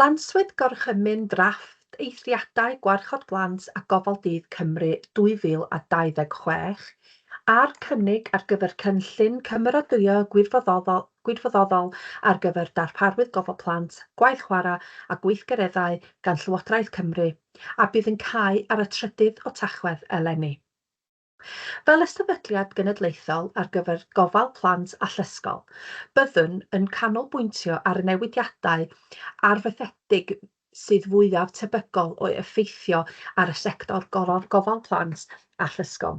Lanswydd Gorchymyn Eithriadau Gwarchod Blant a Gofal Dydd Cymru 2026 a'r cynnig ar gyfer Cynllun Cymeradwyaeth Gwirfoddol ar gyfer darparwyr gofal plant, gwaith chwarae a gweithgareddau gan Llywodraeth Cymru a bydd yn cau ar y 3 o Tachwedd eleni. Fel ystafell genedlaethol ar gyfer gofal plant a llysgol, byddwn yn canolbwyntio ar newidiadau arfaethedig sydd fwyaf tebygol o effeithio ar y sector gofal plant a llysgol.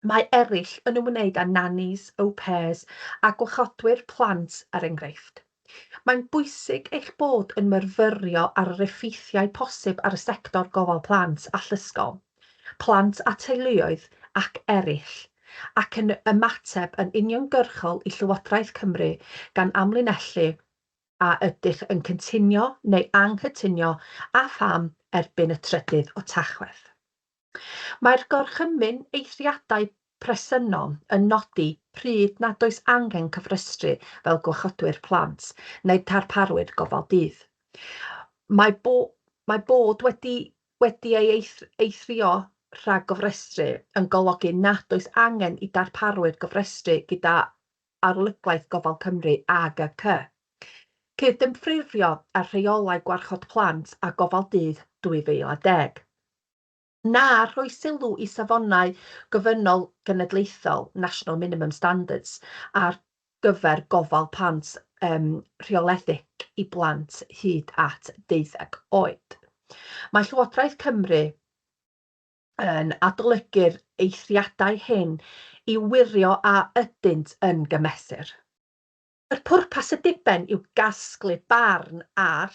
Mae eraill yn ymwneud â nannies, au pairs a gwachodwyr plant er enghraifft. Mae'n bwysig eich bod yn myrfyrio ar yr effeithiau posib ar y sector gofal plant a llysgol, plant a teuluoedd ac eraill, ac yn ymateb yn uniongyrchol i Llywodraeth Cymru gan amlinellu a ydych yn cynllunio neu anghytuno a pham erbyn y 3 o Tachwedd. Mae'r Gorchymyn Eithriadau presennol yn nodi pryd nad oes angen cyfrestru fel gwachodwyr plant neu darparwyr gofal dydd. Mae bod wedi ei eithrio rhag gofrestru yn golygu nad oes angen i darparwyr gofrestru gyda arolyglaeth gofal Cymru AGC. Cydymffurfio â rheolau gwarchod plant a gofal dydd 2010. Na rhoi sylw i safonau gofynol genedlaethol National Minimum Standards ar gyfer gofal plant rheoledig i blant hyd at 12 oed. Mae Llywodraeth Cymru yn adolygu'r eithriadau hyn i wirio a ydynt yn gymesur. Y pwrpas y diben yw gasglu barn ar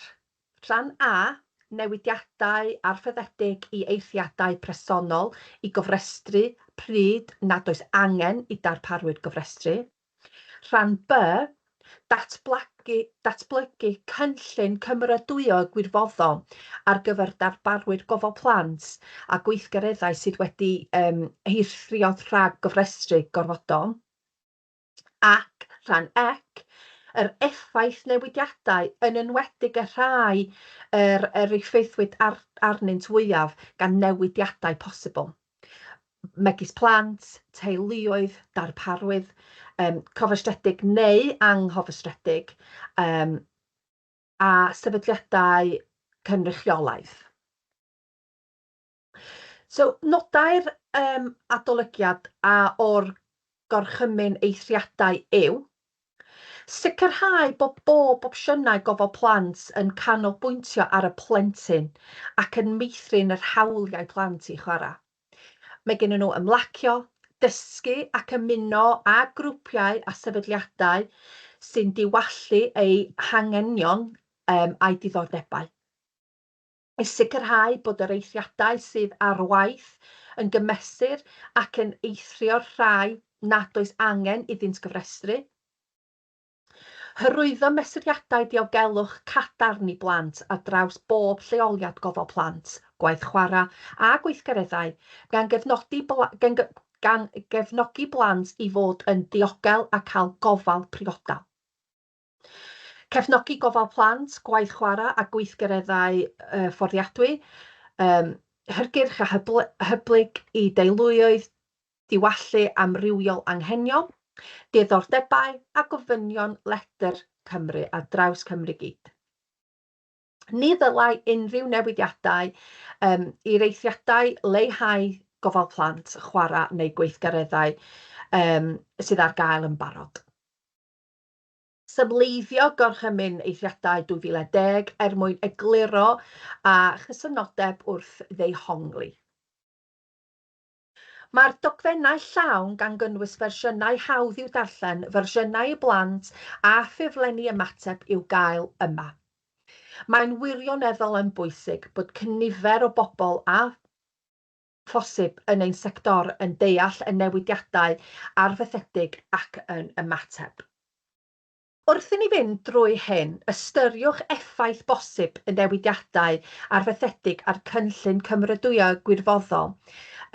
rhan A, newidiadau arfaethedig i eithriadau presennol i gofrestru pryd nad oes angen i darparwyr gofrestru. Rhan B, datblygu Cynllun Cymeradwyaeth Gwirfoddol ar gyfer darparwyr gofal plant a gweithgareddau sydd wedi eithrio rhag gofrestru gorfodol. Ac rhan E, yr effaith newidiadau yn enwedig y rhai yr effeithwyd arnynt fwyaf gan newidiadau posibl. Megis plant, teuluoedd, darparwydd, cofrestredig neu anghofrestredig a sefydliadau cynrychiolaeth. So, nodau'r adolygiad o'r Gorchymyn Eithriadau yw sicrhau bod bob opsiynau gofal plant yn canolbwyntio ar y plentyn ac yn meithrin yr hawliau plant i chwarae. Mae gennyn nhw ymlacio, dysgu ac ymuno â grwpiau a sefydliadau sy'n diwallu eu hangenion a'i diddordebau. I sicrhau bod yr eithriadau sydd ar waith yn gymesur ac yn eithrio rhai nad oes angen iddynt gyfrestru. Hyrwyddo mesuriadau diogelwch cadarn i blant ar draws bob lleoliad gofal plant, gwaith chwarae a gweithgareddau gan gefnogi blant i fod yn diogel a cael gofal priodol. Cefnogi gofal plant, gwaith chwarae a gweithgareddau fforddiadwy, hyrgyrch a hyblyg i deuluoedd, diwallu amrywiol anghenion, diddordebau a gofynion ledr Cymru a draws Cymru gyd. Ni ddylai unrhyw newidiadau i'r eithriadau leihau gofal plant, chwarae neu gweithgareddau sydd ar gael yn barod. Symleiddio Gorchymyn Eithriadau 2010 mwyn egluro a chysynodeb wrth ddehongli. Mae'r dogfennau llawn gan gynnwys fersiynau hawdd i'w darllen, fersiynau i blant a ffurflenni ymateb i'w gael yma. Mae'n wirioneddol yn bwysig bod cynifer o bobl a phosib yn ein sector yn deall y newidiadau arfaethedig ac yn ymateb. Wrth i ni fynd drwy hyn, ystyriwch effaith bosib y newidiadau arfaethedig ar Cynllun Cymeradwyaeth Gwirfoddol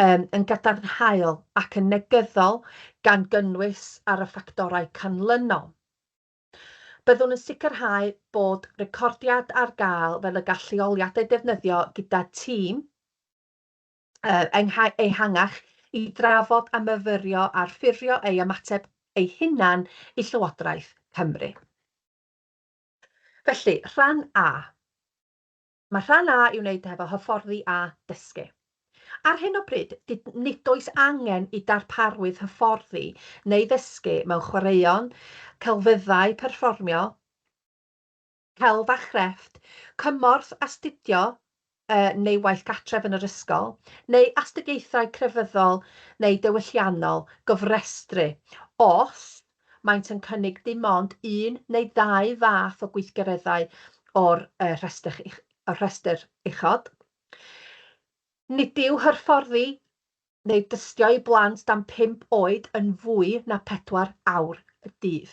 yn gadarnhaol ac yn negyddol gan gynnwys ar y ffactorau canlynol. Byddwn yn sicrhau bod recordiad ar gael fel y gall lleoliad ei defnyddio gyda tîm ehangach i drafod a myfyrio ar ffurfio ei ymateb ei hunan i Llywodraeth Cymru. Felly, rhan A. Mae rhan A i'w wneud hefo hyfforddi a dysgu. Ar hyn o bryd, nid oes angen i darparwydd hyfforddi neu ddysgu mewn chwaraeon, celfyddau perfformio, celf a chrefft, cymorth astudio neu waith gartref yn yr ysgol, neu astudiaethau crefyddol neu diwylliannol gofrestru, os maent yn cynnig dim ond un neu ddau fath o gweithgareddau o'r rhestr uchod. Nid yw hyfforddi neu dystio i blant dan 5 oed yn fwy na 4 awr y dydd.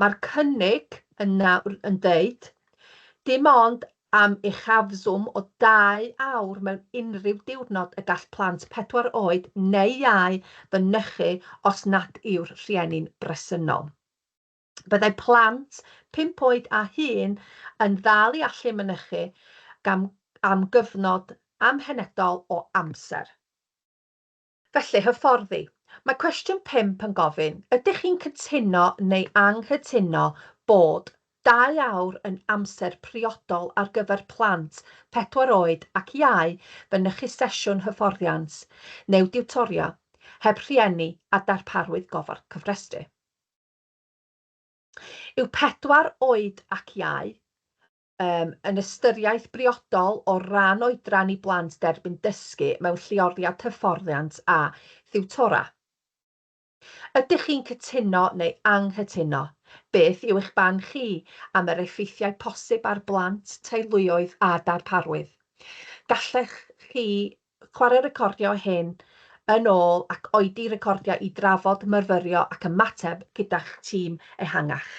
Mae'r cynnig yn dweud dim ond am uchafswm o 2 awr mewn unrhyw diwrnod y gall plant 4 oed neu iau fynychu os nad yw'r rhieni'n bresynol. Byddai plant 5 oed a hŷn yn dal i allu mynychu am gyfnod amhenedol o amser. Felly, hyfforddi. Mae cwestiwn 5 yn gofyn, ydych chi'n cytuno neu anghytuno bod 2 awr yn amser priodol ar gyfer plant 4 oed ac iau fynychu sesiwn hyfforddiant neu diwtorio heb rhieni a darparwydd gofal cyfrestru? Yw 4 oed ac iau yn ystyriaeth briodol o ran oedran i blant derbyn dysgu mewn lleoliad hyfforddiant a ddiwtora? Ydych chi'n cytuno neu anghytuno? Beth yw eich barn chi am yr effeithiau posib ar blant, teuluoedd a darparwydd? Gallech chi chwarae recordio hyn yn ôl ac oedi recordio i drafod, myrfyrio ac ymateb gyda'ch tîm ehangach.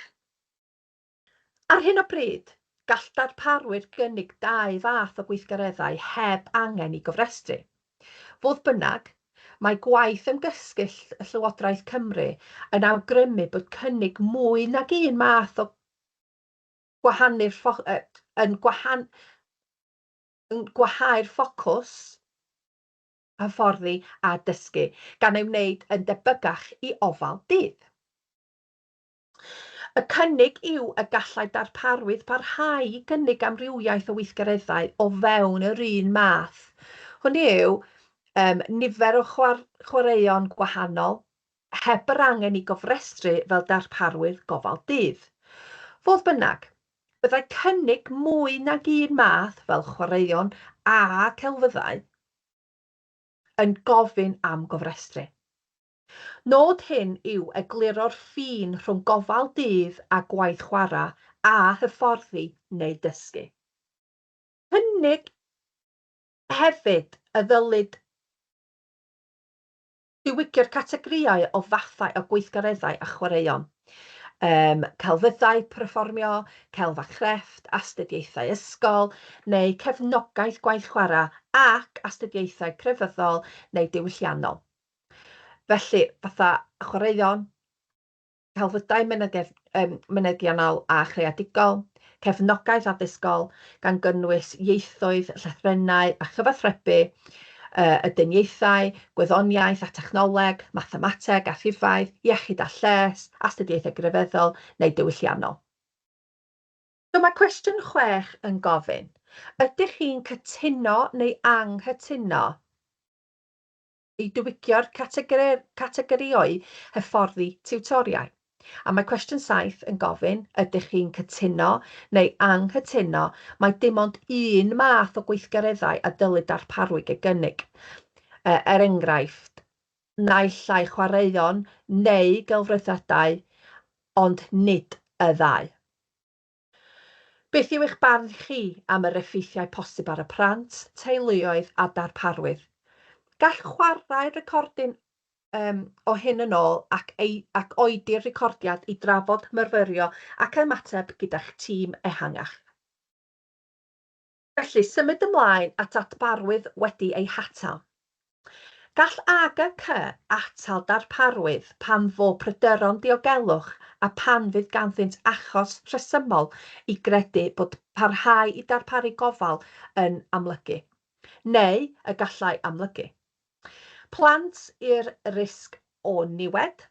Ar hyn o bryd, gall darparwyr gynnig 2 fath o gweithgareddau heb angen i gofrestru. Fodd bynnag, mae gwaith ymgysgull y Llywodraeth Cymru yn awgrymu bod cynnig mwy nag un math o gwahau'r ffocws hyfforddi a dysgu gan ei wneud yn debygach i ofal dydd. Y cynnig yw y gallai darparwydd parhau i gynnig amrywiaeth o weithgareddau o fewn yr un math. Hwn yw nifer o chwaraeon gwahanol heb yr angen i gofrestru fel darparwydd gofal dydd. Fodd bynnag, byddai cynnig mwy nag un math fel chwaraeon a celfyddau yn gofyn am gofrestru. Nod hyn yw egluro'r ffin rhwng gofal dydd a gwaith chwarae a hyfforddi neu dysgu. Cynnig hefyd y ddylid diwygio'r categoriau o fathau o gweithgareddau a chwaraeon. Celfyddau perfformio, celf a chrefft, astudiaethau ysgol neu cefnogaeth gwaith chwarae ac astudiaethau crefyddol neu diwylliannol. Felly, fatha chwaraeon, celfyddau mynediannol a chreadigol, cefnogaeth addysgol gan gynnwys ieithoedd, llythrennau a chyfathrebu, y dyniaethau, gwyddoniaeth a technoleg, mathemateg a rhifaidd, iechyd a lles, astudiaethau grefyddol neu diwylliannol. So mae cwestiwn 6 yn gofyn, ydych chi'n cytuno neu anghytuno i diwygio'r categorïau hyfforddi tiwtoriau? A mae cwestiwn 7 yn gofyn, ydych chi'n cytuno neu anghytuno mae dim ond un math o gweithgareddau a dylid darparwyr ei gynnig. Enghraifft, naill ai chwaraeon neu gelfryddadau, ond nid y ddau. Beth yw eich barn chi am yr effeithiau posib ar y plant, teuluoedd a darparwyr? Gall chwarae recordyn o hyn yn ôl ac oedi'r recordiad i drafod, myrfyrio ac ymateb gyda'ch tîm ehangach. Felly, symud ymlaen at darparwydd wedi ei hatal. Gall AGC atal darparwydd pan fo pryderon diogelwch a pan fydd ganddynt achos rhesymol i gredu bod parhau i darparu gofal yn amlygu, neu y gallai amlygu. Plant i'r risg o niwed,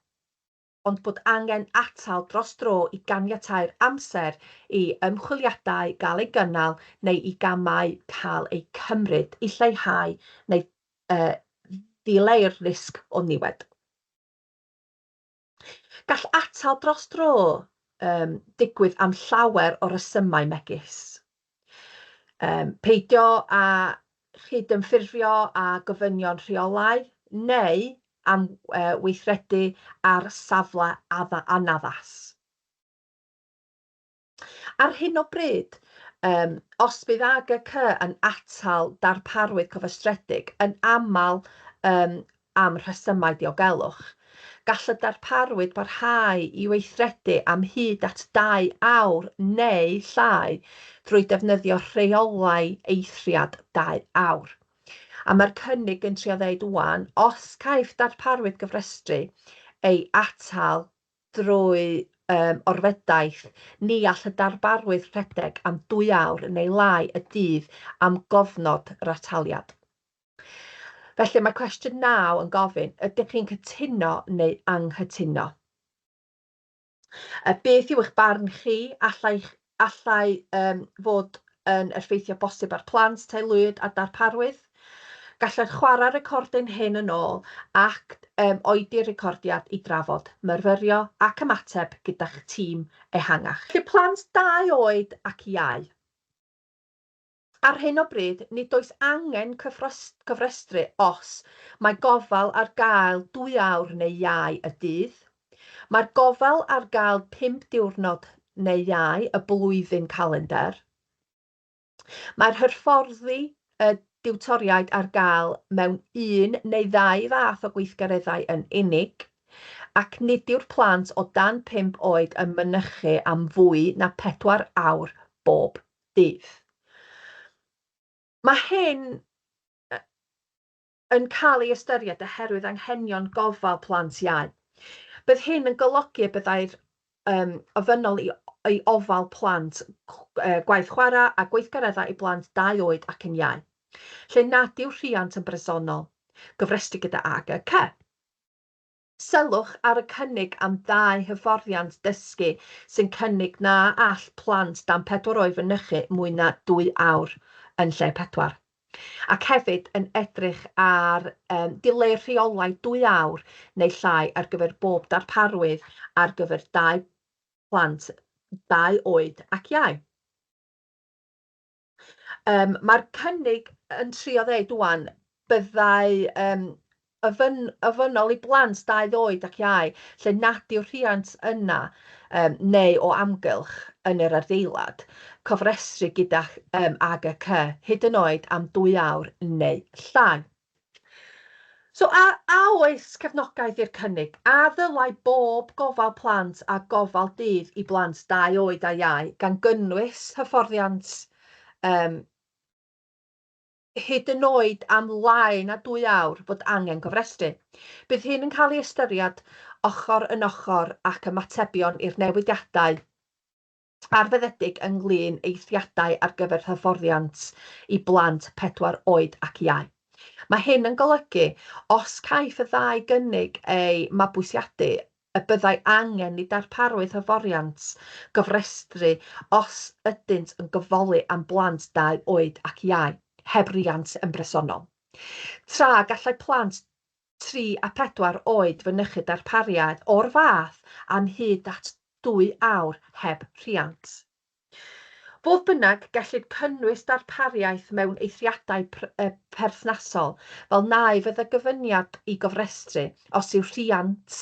ond bod angen atal dros dro i ganiatáu'r amser i ymchwiliadau gael ei gynnal neu i gamau cael ei cymryd i lleihau neu ddileu'r risg o niwed. Gall atal dros dro digwydd am llawer o resymau megis. Peidio â chydymffurfio a gofynion rheolau neu am weithredu ar safle anaddas. Ar hyn o bryd, os bydd AGC yn atal darparwydd cofrestredig yn aml am rhesymau diogelwch, gall y darparwydd barhau i weithredu am hyd at 2 awr neu llai drwy defnyddio rheolau eithriad 2 awr. A mae'r cynnig yn trio ddeud wwan, os caiff darparwydd gyfrestru ei atal drwy orfedaeth, ni all y darparwydd rhedeg am 2 awr neu lai y dydd am gofnod yr ataliad. Felly mae cwestiwn 9 yn gofyn, ydych chi'n cytuno neu anghytuno? Beth yw eich barn chi? Allai fod yn effeithio bosib ar plant, teuluoedd a darparwydd? Gallai'r chwarae recordyn hyn yn ôl ac oedi'r recordiad i drafod, myrfyrio ac ymateb gyda'ch tîm ehangach. Felly plant 2 oed ac iau. Ar hyn o bryd, nid oes angen cofrestru os mae gofal ar gael 2 awr neu iau y dydd. Mae'r gofal ar gael 5 diwrnod neu iau y blwyddyn calendar. Mae'r hyfforddi diwtoriaid ar gael mewn 1 neu 2 fath o gweithgareddau yn unig, ac nid yw'r plant o dan 5 oed yn mynychu am fwy na 4 awr bob dydd. Mae hyn yn cael ei ystyried oherwydd anghenion gofal plant iau. Bydd hyn yn golygu y byddai'r ofynnol i ofal plant gwaith chwarae a gweithgareddau i blant 2 oed ac yn iau, lle nad yw rhiant yn bresennol, gyfrestru gyda AGC. Sylwch ar y cynnig am 2 hyfforddiant dysgu sy'n cynnig na all plant dan 4 oed fynychu mwy na 2 awr yn lle 4. Ac hefyd yn edrych ar dileu rheolau 2 awr neu llai ar gyfer bob darparwydd ar gyfer 2 plant 2 oed ac iau. Mae'r cynnig yn trio ddeud wwan byddai ofynnol i blant 2 oed ac iau, lle nad yw'r rhiant yna neu o amgylch yn yr adeilad, cofrestru gyda AGC hyd yn oed am 2 awr neu llai. So, a oes cefnogaeth i'r cynnig? A ddylai bob gofal plant a gofal dydd i blant 2 oed a iau gan gynnwys hyfforddiant hyd yn oed am lai na 2 awr fod angen cofrestru? Bydd hyn yn cael ei ystyried ochr yn ochr ac ymatebion i'r newidiadau arfeddedig ynglŷn eithriadau ar gyfer hyfforddiant i blant 4 oed ac iau. Mae hyn yn golygu, os caiff y 2 gynnig ei mabwysiadu, y byddai angen i darparwydd hyfforddiant gofrestru os ydynt yn gofoli am blant 2 oed ac iau, heb riant yn bresennol. Tra gallai plant 3 a 4 oed fynychu darpariaeth o'r fath am hyd at 2 awr heb rhiant. Fodd bynnag, gallid cynnwys darpariaeth mewn eithriadau perthnasol, fel nai fydd y gyfyniad i gofrestru os yw rhiant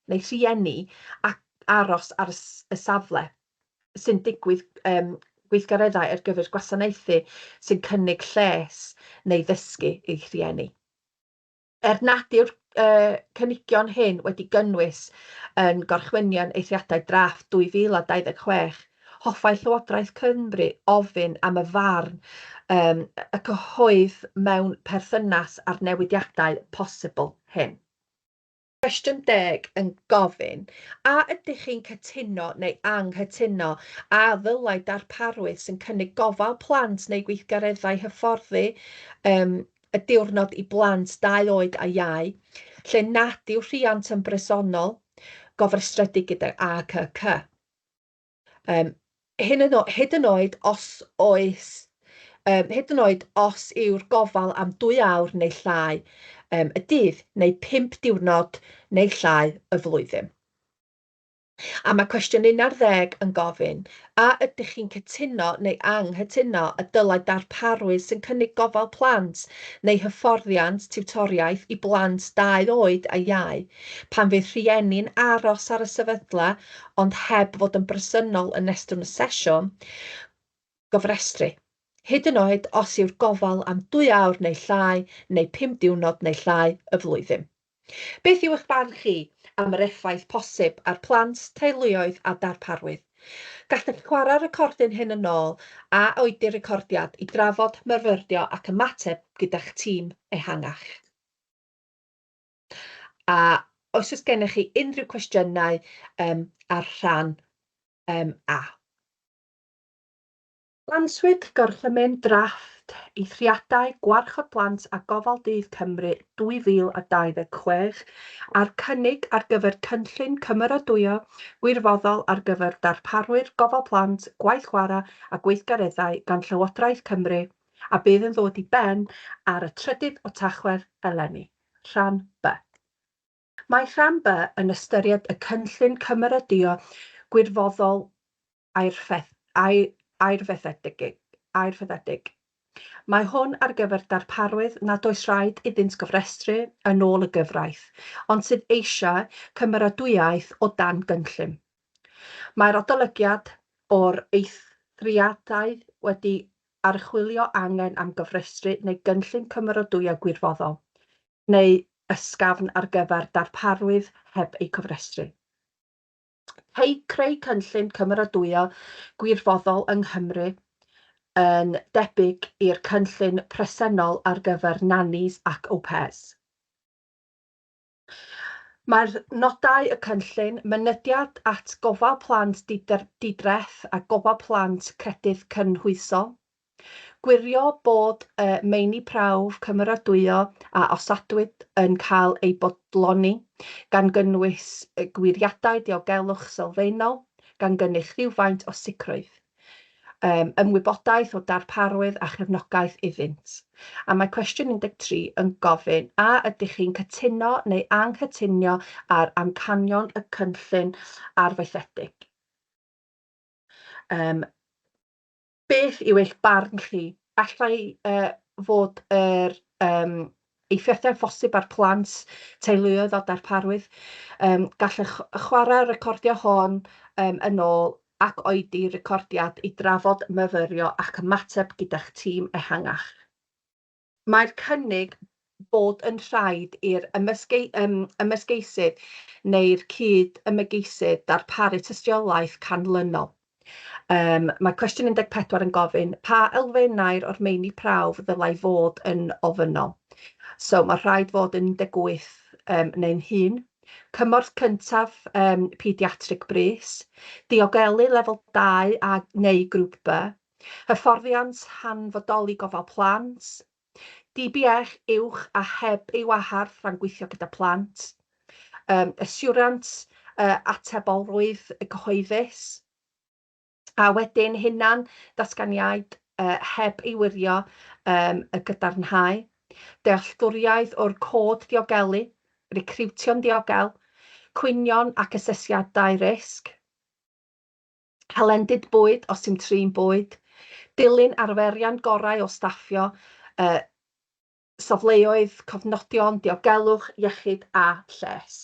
neu rhieni ac aros ar y safle sy'n digwydd gweithgareddau ar gyfer gwasanaethu sy'n cynnig lles neu ddysgu i'w rhieni. Nad yw'r cynigion hyn wedi gynnwys yn Gorchymyn Eithriadau Drafft 2026, hoffai Llywodraeth Cymru ofyn am y farn y cyhoedd mewn perthynas a'r newidiadau posibl hyn. Cwestiwn 10 yn gofyn, a ydych chi'n cytuno neu anghytuno a ddylai darparwyr sy'n cynnig gofal plant neu gweithgareddau hyfforddi y diwrnod i blant 2 oed a iau, lle nad yw rhiant yn bresennol, gofrestredig gyda ACC. Hyd yn oed os yw'r gofal am 2 awr neu llai y dydd, neu 5 diwrnod neu llai y flwyddyn. A mae cwestiwn 11 yn gofyn, a ydych chi'n cytuno neu anghytuno y dylai darparwyr sy'n cynnig gofal plant neu hyfforddiant tiwtoriaeth i blant 2 oed a iau, pan fydd rhieni'n aros ar y sefydla ond heb fod yn bresennol yn ystod y sesiwn, gofrestru. Hyd yn oed os yw'r gofal am 2 awr neu llai, neu 5 diwrnod neu llai y flwyddyn. Beth yw eich barn chi am yr effaith posib ar plant, teuluoedd a darparwyr? Gallech chwarae recordyn hyn yn ôl a oedi'r recordiad i drafod, myrfyrdio ac ymateb gyda'ch tîm ehangach. A os oes gennych chi unrhyw cwestiynau ar rhan A. Lanswyd Gorchymyn Eithriadau Gwirfoddol Blant a Gofal Dydd Cymru 2026 a'r cynnig ar gyfer Cynllun Cymeradwyaeth Gwirfoddol ar gyfer darparwyr, gofal plant, gwaith chwarae a gweithgareddau gan Llywodraeth Cymru a bydd yn ddod i ben ar y 3 o Tachwedd eleni. Rhan B. Mae rhan B yn ystyried y Cynllun Cymeradwyaeth Gwirfoddol airfeddedig. Mae hwn ar gyfer darparwydd nad oes rhaid iddynt gofrestru yn ôl y gyfraith, ond sydd eisiau cymeradwyaeth o dan gynllun. Mae'r adolygiad o'r eithriadau wedi archwilio angen am gofrestru neu gynllun cymeradwyaeth gwirfoddol, neu ysgafn ar gyfer darparwydd heb eu cofrestru. Creu cynllun cymeradwyaeth gwirfoddol yng Nghymru yn debyg i'r cynllun presennol ar gyfer nannies ac au pairs. Mae'r nodau y cynllun mynydiad at gofal plant didreth a gofal plant credydd cynhwysol, gwirio bod meini prawf cymeradwyaeth a osadwyd yn cael ei bodloni gan gynnwys gwiriadau diogelwch sylfaenol, gan gynnwys rhywfaint o sicrwydd, ymwybodaeth o darparwydd a chefnogaeth iddynt. A mae cwestiwn 13 yn gofyn, a ydych chi'n cytuno neu anghytuno ar amcanion y cynllun arfaethedig? Beth yw eich barn chi? Allai fod yr eithriadau phosib ar plant, teuluoedd o darparwydd. Gallech chwarae recordio hon yn ôl ac oedi recordiad i drafod, myfyrio ac ymateb gyda'ch tîm ehangach. Mae'r cynnig bod yn rhaid i'r ymysgeisydd neu'r cyd-ymygeisydd darparu tystiolaeth canlynol. Mae cwestiwn 14 yn gofyn, pa elfennau'r o'r meini prawf ddylai fod yn ofynnol? So mae rhaid fod yn 18 neu'n hyn. Cymorth cyntaf pediatric bris, diogelu lefel 2 neu grŵp B, hyfforddiant hanfodoli gofal plant, DBH uwch a heb ei wahardd rhan gweithio gyda plant, yswiriant atebolrwydd cyhoeddus, a wedyn hunan datganiad heb ei wirio y gydarnhau, dealltwriaeth o'r cod diogelu, recriwtio'n diogel, cwynion ac asesiadau risg, helendid bwyd os yw'n trin bwyd, dilyn arferion gorau o staffio, safleoedd, cofnodion, diogelwch, iechyd a lles.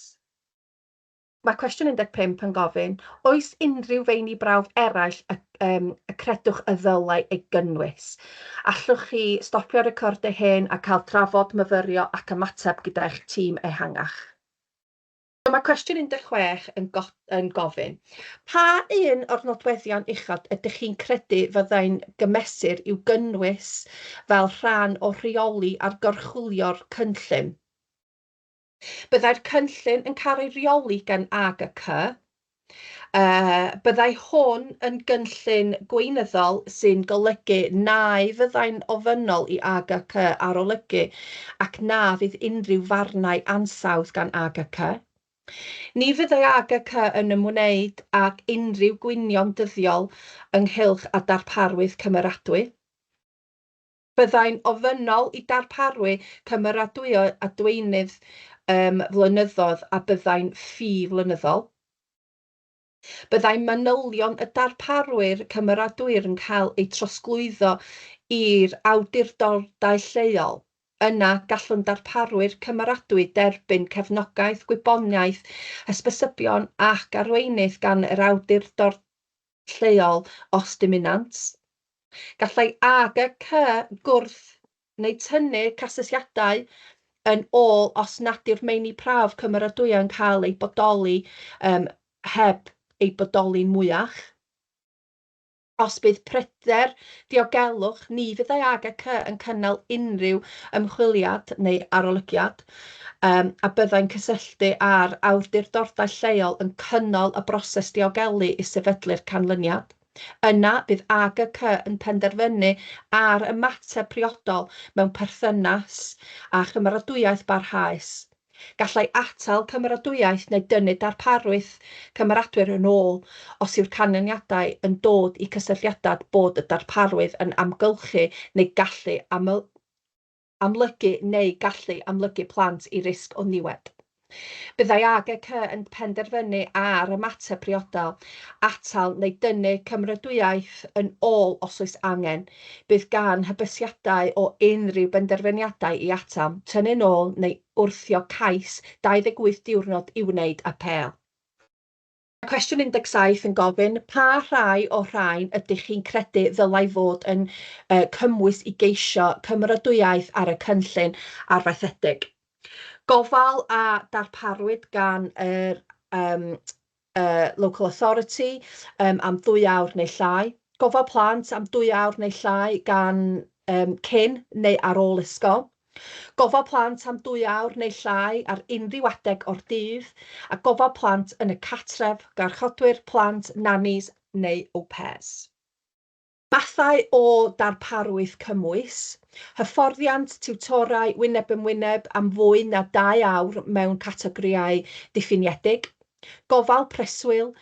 Mae cwestiwn 15 yn gofyn, oes unrhyw feini brawf eraill y credwch y ddylai ei gynnwys? Allwch chi stopio recordio hyn a cael trafod, myfyrio ac ymateb gyda eich tîm ehangach. Mae cwestiwn 16 yn gofyn, pa un o'r nodweddion uchod ydych chi'n credu fyddai'n gymesur i'w gynnwys fel rhan o rheoli ar gorchwylio'r cynllun? Byddai'r cynllun yn cael ei reoli gan AGC. Byddai hwn yn gynllun gweinyddol sy'n golygu na fyddai'n ofynnol i AGC arolygu ac na fydd unrhyw farnau ansawdd gan AGC. Ni fyddai AGC yn ymwneud ag unrhyw gwynion dyddiol ynghylch a darparwydd cymeradwy. Byddai'n ofynnol i darparwy cymeradwyo a dweinydd flynyddodd a byddai'n flynyddol. Byddai manylion y darparwyr cymeradwyr yn cael eu trosglwyddo i'r awdurdodau lleol. Yna gallwn darparwyr cymeradwy derbyn cefnogaeth, gwybodaeth, hysbysybion ac arweinydd gan yr awdurdod lleol os dymunant. Gallai AGC gwrth neu tynnu casesiadau yn ôl os nad yw'r meini prawf cymeradwyo yn cael ei bodoli heb ei bodoli'n mwyach. Os bydd pryder diogelwch, ni fyddai AGC yn cynnal unrhyw ymchwiliad neu arolygiad a byddai'n cysylltu â'r awdurdodau lleol yn cynnal y broses diogelu i sefydlu'r canlyniad. Yna bydd AGC yn penderfynu ar ymateb priodol mewn perthynas a chymeradwyaeth barhaus. Gallai atal cymeradwyaeth neu dynnu darparwydd cymeradwyr yn ôl os yw'r canlyniadau yn dod i cysylltiadad bod y darparwydd yn amgylchu neu gallu amlygu plant i risg o niwed. Byddai AGC yn penderfynu ar ymateb priodol, atal neu dynnu cymeradwyaeth yn ôl os oes angen. Bydd gan hybysiadau o unrhyw benderfyniadau i atal, tynnu'n ôl neu wrthio cais 28 diwrnod i wneud apêl. Cwestiwn 17 yn gofyn, pa rhai o rhain ydych chi'n credu ddylai fod yn cymwys i geisio cymeradwyaeth ar y cynllun arfaethedig? Gofal a darparwyd gan yr local authority am 2 awr neu llai. Gofal plant am 2 awr neu llai gan cyn neu ar ôl ysgol. Gofal plant am 2 awr neu llai ar unrhyw adeg o'r dydd, a gofal plant yn y catref, garchodwyr plant, nannies neu au pairs. Mathau o darparwydd cymwys, hyfforddiant tiwtorau wyneb yn wyneb am fwy na 2 awr mewn categoriau diffiniedig, gofal preswyl,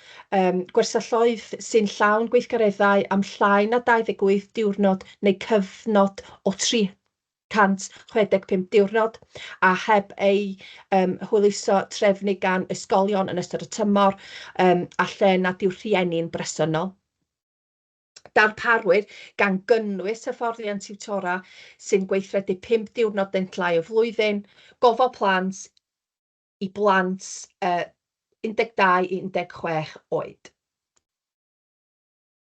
gwersylloedd sy'n llawn gweithgareddau am llai na 28 diwrnod neu cyfnod o 365 diwrnod a heb ei hwyluso trefnu gan ysgolion yn ystod y tymor a lle nad yw rhieni'n bresennol. Darparwyr gan gynnwys hyfforddiant tiwtora sy'n gweithredu 5 diwrnod yn llai o flwyddyn, gofal plant i blant 12 i 16 oed.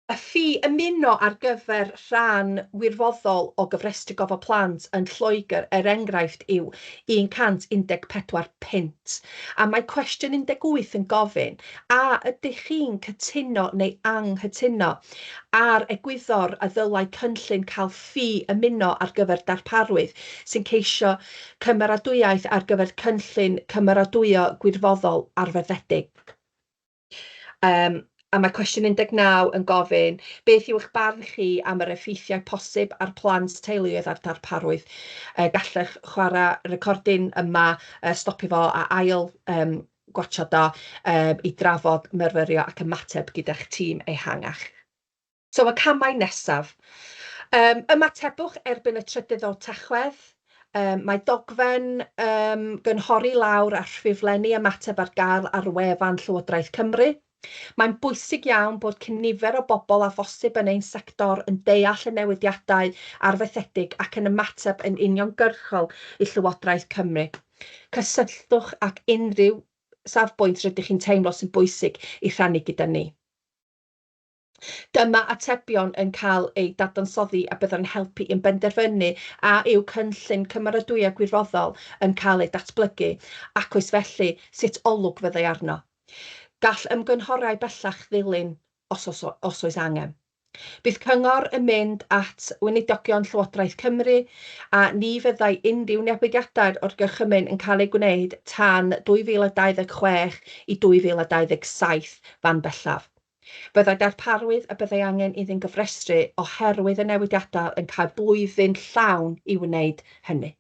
Y ffi ymuno ar gyfer rhan wirfoddol o gyfrestru gofal plant yn Lloegr, enghraifft yw 114 punt. A mae cwestiwn 18 yn gofyn, a ydych chi'n cytuno neu anghytuno ar egwyddor a ddylai cynllun cael ffi ymuno ar gyfer darparwydd sy'n ceisio cymeradwyaeth ar gyfer cynllun cymeradwyo gwirfoddol arfaethedig? A mae cwestiwn 19 yn gofyn, beth yw eich barn chi am yr effeithiau posib ar plant teuluoedd ar darparwydd? Gallech chwarae recordyn yma, stopio fo a ail gwatshad o i drafod myrfyrio ac ymateb gyda'ch tîm ehangach. So y camau nesaf. Ymatebwch erbyn y 3 o Tachwedd. Mae dogfen gynhori lawr a ffurflenni ymateb ar gael ar wefan Llywodraeth Cymru. Mae'n bwysig iawn bod nifer o bobl a phosib yn ein sector yn deall y newidiadau arfaethedig ac yn ymateb yn uniongyrchol i Llywodraeth Cymru. Cysylltwch ac unrhyw safbwynt rydych chi'n teimlo sy'n bwysig i rhannu gyda ni. Dyma atebion yn cael eu dadansoddi a byddai'n helpu i'n benderfynu a yw cynllun cymeradwyaeth gwirfoddol yn cael ei datblygu, ac oes felly sut olwg fyddai arno. Gall ymgynghoriad bellach ddilyn os oes angen. Bydd cyngor yn mynd at weinidogion Llywodraeth Cymru a ni fyddai unrhyw newidiadau o'r gorchymyn yn cael ei gwneud tan 2026 i 2027 fan bellaf. Byddai darparwydd y byddai angen iddy'n gyfrestru oherwydd y newidiadau yn cael blwyddyn llawn i wneud hynny.